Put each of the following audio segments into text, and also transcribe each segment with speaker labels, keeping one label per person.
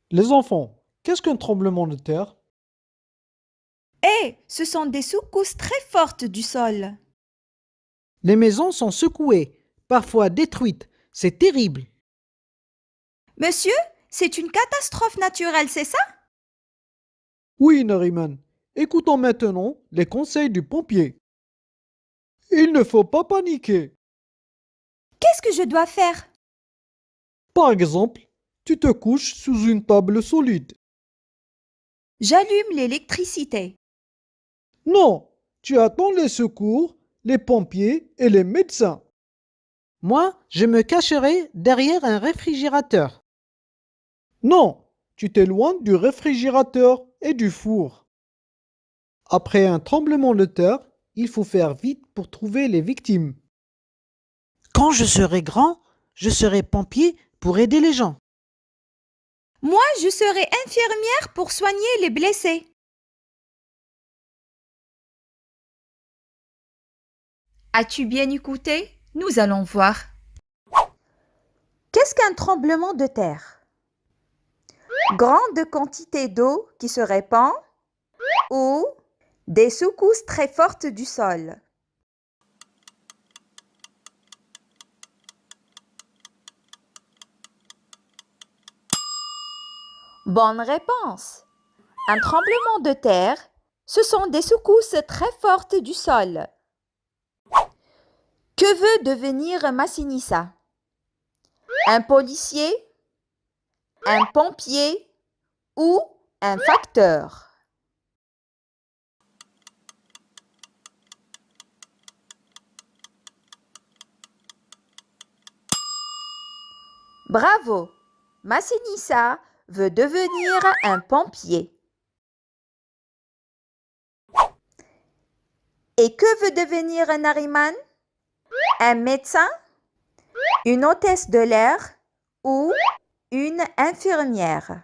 Speaker 1: Les enfants, qu'est-ce qu'un tremblement de terre?
Speaker 2: Ce sont des secousses très fortes du sol.
Speaker 1: Les maisons sont secouées, parfois détruites. C'est terrible.
Speaker 2: Monsieur, c'est une catastrophe naturelle, c'est ça?
Speaker 1: Oui, Nariman. Écoutons maintenant les conseils du pompier. Il ne faut pas paniquer.
Speaker 2: Qu'est-ce que je dois faire?
Speaker 1: Par exemple, tu te couches sous une table solide.
Speaker 2: J'allume l'électricité.
Speaker 1: Non, tu attends les secours, les pompiers et les médecins. Moi, je me cacherai derrière un réfrigérateur. Non, tu t'éloignes du réfrigérateur et du four. Après un tremblement de terre, il faut faire vite pour trouver les victimes. Quand je serai grand, je serai pompier pour aider les gens.
Speaker 2: Moi, je serai infirmière pour soigner les blessés. As-tu bien écouté? Nous allons voir. Qu'est-ce qu'un tremblement de terre? Grande quantité d'eau qui se répand ou des secousses très fortes du sol. Bonne réponse. Un tremblement de terre, ce sont des secousses très fortes du sol. Que veut devenir Massinissa? Un policier, un pompier ou un facteur? Bravo! Massinissa veut devenir un pompier. Et que veut devenir un Nariman? Un médecin, une hôtesse de l'air ou une infirmière?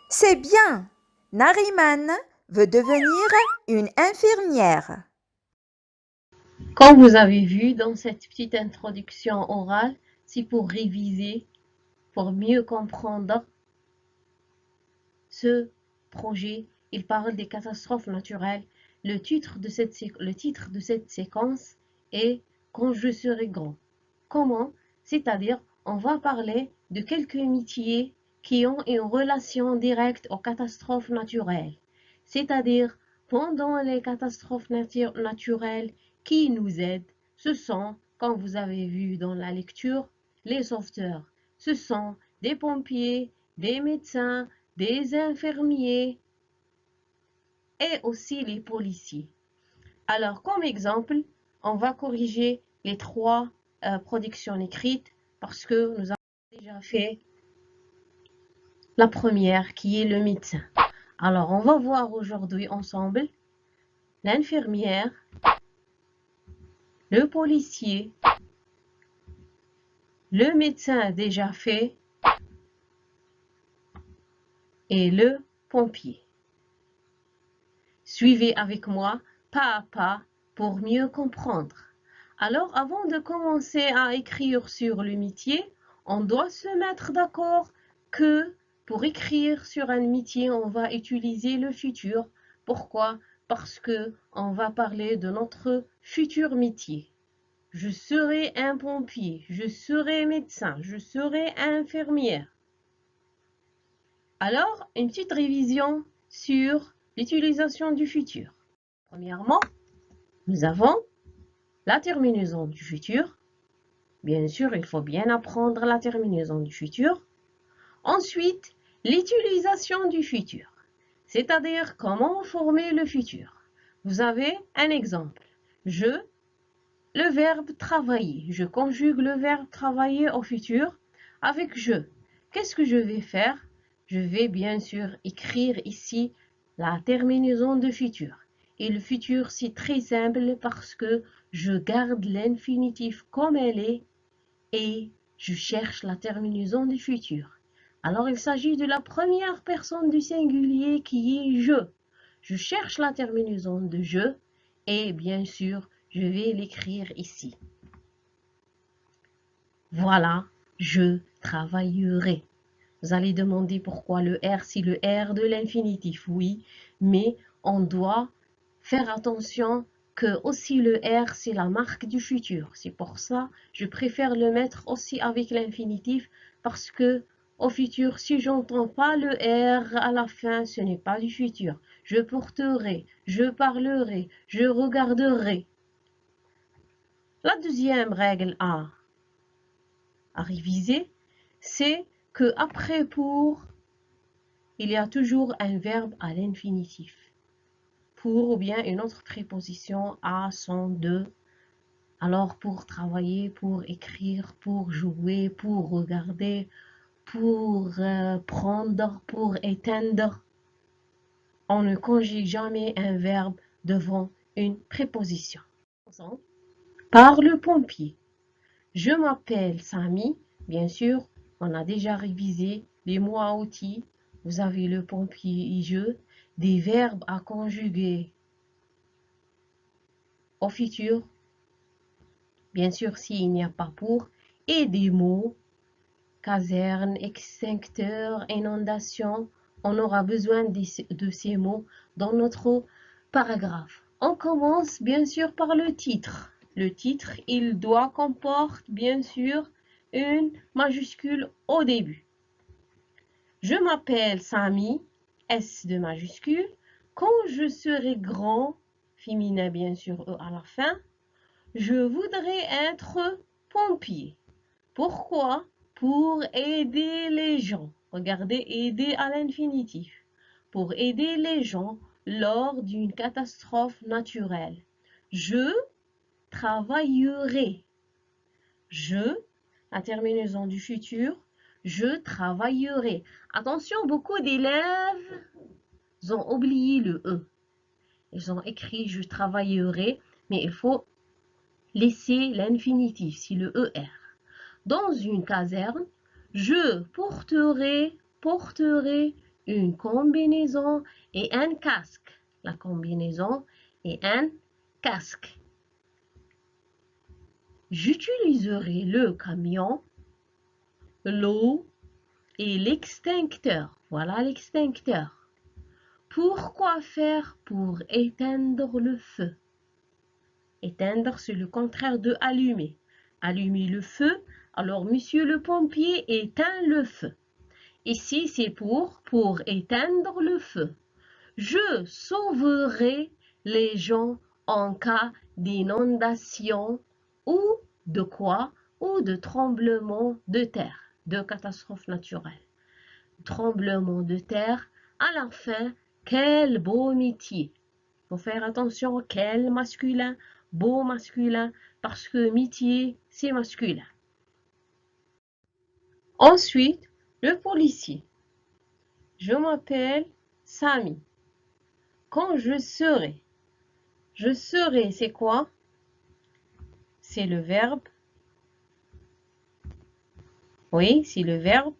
Speaker 2: C'est bien! Nariman veut devenir une infirmière.
Speaker 3: Comme vous avez vu dans cette petite introduction orale, c'est pour réviser, pour mieux comprendre ce projet. Il parle des catastrophes naturelles. Le titre de cette séquence est Quand je serai grand. Comment? C'est-à-dire, on va parler de quelques métiers qui ont une relation directe aux catastrophes naturelles. C'est-à-dire, pendant les catastrophes naturelles, qui nous aident? Ce sont, comme vous avez vu dans la lecture, les sauveteurs. Ce sont des pompiers, des médecins, des infirmiers et aussi les policiers. Alors, comme exemple, on va corriger les trois productions écrites parce que nous avons déjà fait la première qui est le médecin. Alors, on va voir aujourd'hui ensemble l'infirmière, le policier, le médecin déjà fait et le pompier. Suivez avec moi pas à pas pour mieux comprendre. Alors, avant de commencer à écrire sur le métier, on doit se mettre d'accord que pour écrire sur un métier, on va utiliser le futur. Pourquoi? Parce que on va parler de notre futur métier. Je serai un pompier, je serai médecin, je serai infirmière. Alors, une petite révision sur l'utilisation du futur. Premièrement, nous avons la terminaison du futur. Bien sûr, il faut bien apprendre la terminaison du futur. Ensuite, l'utilisation du futur, c'est-à-dire comment former le futur. Vous avez un exemple. Le verbe travailler. Je conjugue le verbe travailler au futur avec je. Qu'est-ce que je vais faire? Je vais bien sûr écrire ici la terminaison de futur. Et le futur, c'est très simple parce que je garde l'infinitif comme elle est et je cherche la terminaison du futur. Alors, il s'agit de la première personne du singulier qui est je. Je cherche la terminaison de je et bien sûr, je vais l'écrire ici. Voilà, je travaillerai. Vous allez demander pourquoi le R, c'est le R de l'infinitif. Oui, mais on doit faire attention que aussi le R, c'est la marque du futur. C'est pour ça je préfère le mettre aussi avec l'infinitif parce que au futur, si j'entends pas le R à la fin, ce n'est pas du futur. Je porterai, je parlerai, je regarderai. La deuxième règle à réviser, c'est que après pour, il y a toujours un verbe à l'infinitif. Pour ou bien une autre préposition à, son, de. Alors pour travailler, pour écrire, pour jouer, pour regarder, pour prendre, pour éteindre. On ne conjugue jamais un verbe devant une préposition. Par le pompier. Je m'appelle Samy. Bien sûr, on a déjà révisé les mots à outils. Vous avez le pompier et je, des verbes à conjuguer au futur, bien sûr s'il n'y a pas pour, et des mots, caserne, extincteur, inondation. On aura besoin de ces mots dans notre paragraphe. On commence bien sûr par le titre. Le titre, il doit comporter bien sûr une majuscule au début. Je m'appelle Samy, S de majuscule. Quand je serai grand, féminin bien sûr, E à la fin, je voudrais être pompier. Pourquoi? Pour aider les gens. Regardez, aider à l'infinitif. Pour aider les gens lors d'une catastrophe naturelle. Je travaillerai. Je, la terminaison du futur, je travaillerai. Attention, beaucoup d'élèves ont oublié le E. Ils ont écrit je travaillerai, mais il faut laisser l'infinitif, c'est le ER. Dans une caserne, je porterai une combinaison et un casque. La combinaison et un casque. J'utiliserai le camion, l'eau et l'extincteur. Voilà l'extincteur. Pourquoi faire? Pour éteindre le feu. Éteindre, c'est le contraire de allumer. Allumer le feu, alors monsieur le pompier éteint le feu. Ici, c'est pour éteindre le feu. Je sauverai les gens en cas d'inondation ou de quoi? Ou de tremblement de terre, de catastrophe naturelle. Tremblement de terre, à la fin, quel beau métier. Il faut faire attention, quel masculin, beau masculin, parce que métier, c'est masculin. Ensuite, le policier. Je m'appelle Samy. Quand je serai, c'est quoi? C'est le verbe. Oui, c'est le verbe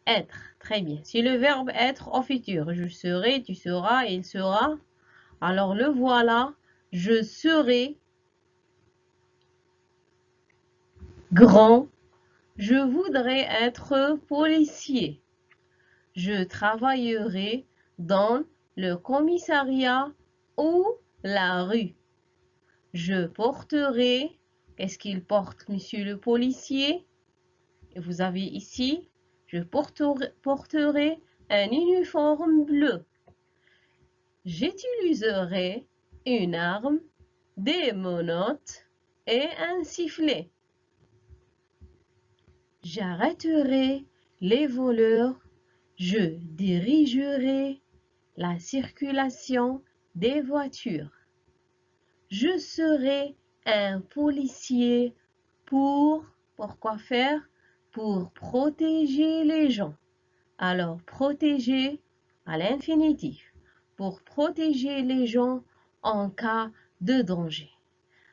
Speaker 3: être. Très bien. C'est le verbe être au futur. Je serai, tu seras, il sera. Alors le voilà. Je serai grand. Je voudrais être policier. Je travaillerai dans le commissariat ou la rue. Je porterai, qu'est-ce qu'il porte, monsieur le policier? Et vous avez ici, je porterai un uniforme bleu. J'utiliserai une arme, des menottes et un sifflet. J'arrêterai les voleurs. Je dirigerai la circulation des voitures. Je serai un policier pourquoi faire? Pour protéger les gens. Alors, protéger à l'infinitif. Pour protéger les gens, en cas de danger.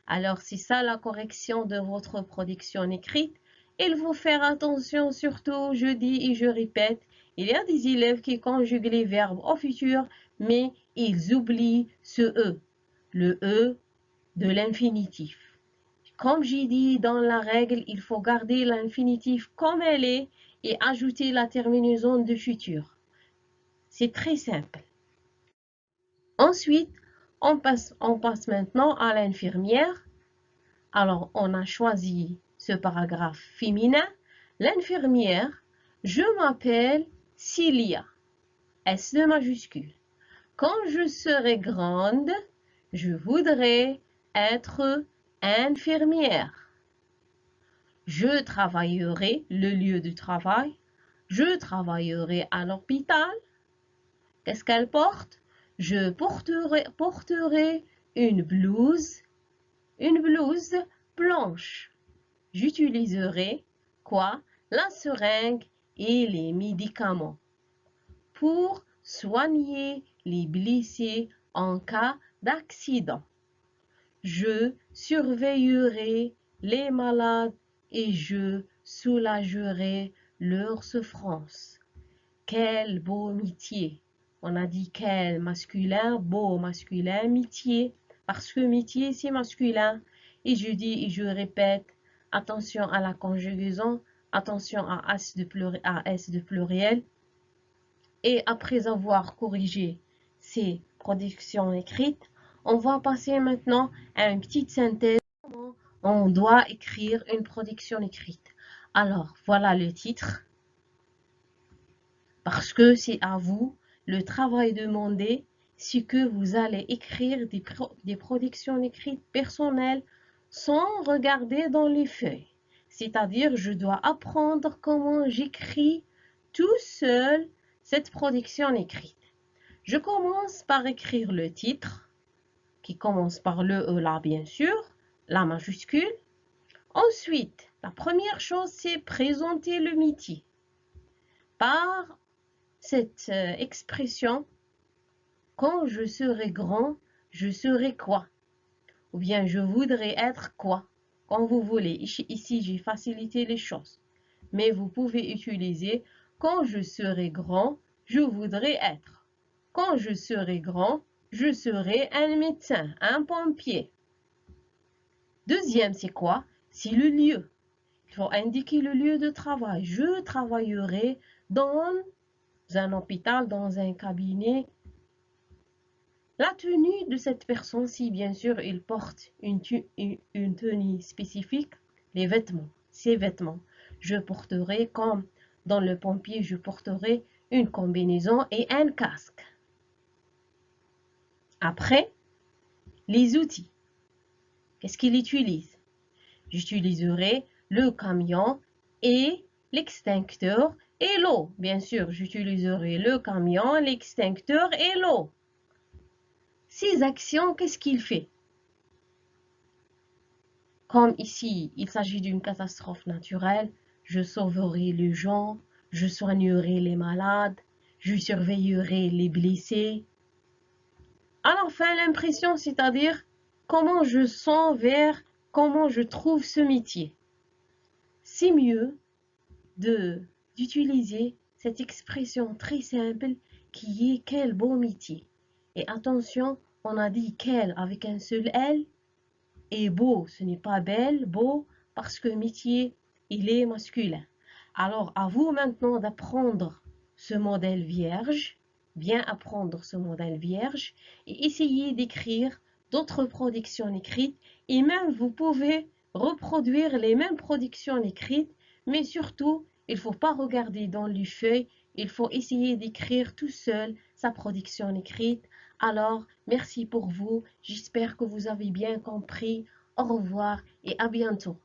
Speaker 3: Alors, c'est ça la correction de votre production écrite. Il faut faire attention, surtout, je dis et je répète, il y a des élèves qui conjuguent les verbes au futur, mais ils oublient ce E, le E de l'infinitif. Comme j'ai dit dans la règle, il faut garder l'infinitif comme elle est et ajouter la terminaison de futur. C'est très simple. Ensuite, on passe maintenant à l'infirmière. Alors, on a choisi ce paragraphe féminin. L'infirmière, je m'appelle Cilia. S majuscule. Quand je serai grande, je voudrais être infirmière. Je travaillerai le lieu de travail. Je travaillerai à l'hôpital. Qu'est-ce qu'elle porte? Je porterai une blouse blanche. J'utiliserai quoi? La seringue et les médicaments pour soigner les blessés en cas d'accident. Je surveillerai les malades et je soulagerai leurs souffrances. Quel beau métier! On a dit quel masculin, beau masculin, métier, parce que métier c'est masculin. Et je dis et je répète, attention à la conjugaison, attention à S de pluriel. Et après avoir corrigé ces productions écrites, on va passer maintenant à une petite synthèse. Comment on doit écrire une production écrite. Alors, voilà le titre. Parce que c'est à vous, le travail demandé, c'est que vous allez écrire des productions écrites personnelles sans regarder dans les feuilles. C'est-à-dire, je dois apprendre comment j'écris tout seul cette production écrite. Je commence par écrire le titre, qui commence par le E là, bien sûr, la majuscule. Ensuite, la première chose, c'est présenter le métier. Par cette expression, quand je serai grand, je serai quoi? Ou bien je voudrais être quoi? Quand vous voulez. Ici, j'ai facilité les choses. Mais vous pouvez utiliser quand je serai grand, je voudrais être. Quand je serai grand, je serai un médecin, un pompier. Deuxième, c'est quoi? C'est le lieu. Il faut indiquer le lieu de travail. Je travaillerai dans un hôpital, dans un cabinet. La tenue de cette personne, si bien sûr il porte une tenue spécifique, les vêtements, ses vêtements. Je porterai comme dans le pompier, je porterai une combinaison et un casque. Après, les outils. Qu'est-ce qu'il utilise? J'utiliserai le camion et l'extincteur et l'eau. Bien sûr, j'utiliserai le camion, l'extincteur et l'eau. Ces actions, qu'est-ce qu'il fait? Comme ici, il s'agit d'une catastrophe naturelle, je sauverai les gens, je soignerai les malades, je surveillerai les blessés. À la fin, l'impression, c'est-à-dire comment je sens vers, comment je trouve ce métier. C'est mieux d'utiliser cette expression très simple qui est quel beau métier. Et attention, on a dit quel avec un seul L. Et beau, ce n'est pas belle, beau, parce que métier, il est masculin. Alors, à vous maintenant d'apprendre ce modèle vierge, bien apprendre ce modèle vierge, et essayer d'écrire d'autres productions écrites, et même vous pouvez reproduire les mêmes productions écrites, mais surtout, il ne faut pas regarder dans les feuilles, il faut essayer d'écrire tout seul sa production écrite. Alors, merci pour vous. J'espère que vous avez bien compris. Au revoir et à bientôt.